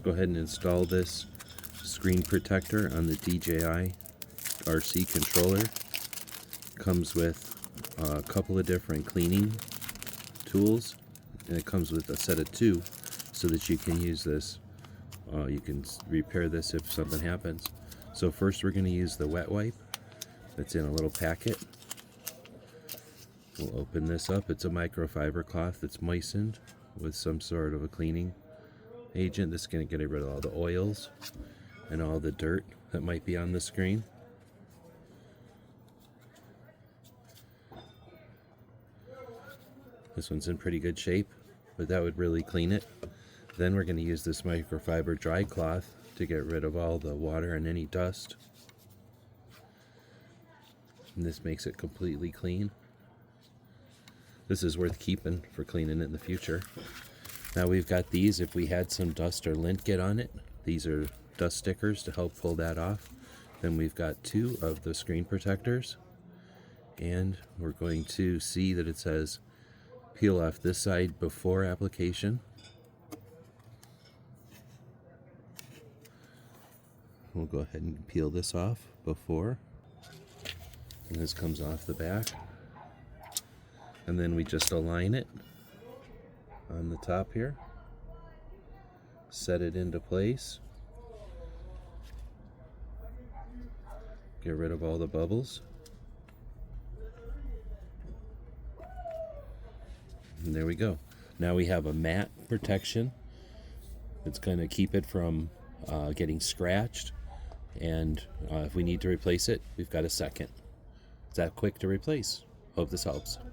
Go ahead and install this screen protector on the DJI RC controller. Comes with a couple of different cleaning tools, and it comes with a set of 2 so that you can use this. You can repair this if something happens. So first we're going to use the wet wipe that's in a little packet. We'll open this up. It's a microfiber cloth that's moistened with some sort of a cleaning agent. This is going to get rid of all the oils and all the dirt that might be on the screen. This one's in pretty good shape, but that would really clean it. Then we're going to use this microfiber dry cloth to get rid of all the water and any dust. And this makes it completely clean. This is worth keeping for cleaning it in the future. Now we've got these. If we had some dust or lint get on it, these are dust stickers to help pull that off. Then we've got 2 of the screen protectors, and we're going to see that it says peel off this side before application. We'll go ahead and peel this off before, and this comes off the back, and then we just align it on the top here, set it into place, get rid of all the bubbles, and there we go. Now we have a matte protection. It's going to keep it from getting scratched, and if we need to replace it, we've got a second. It's that quick to replace. Hope this helps.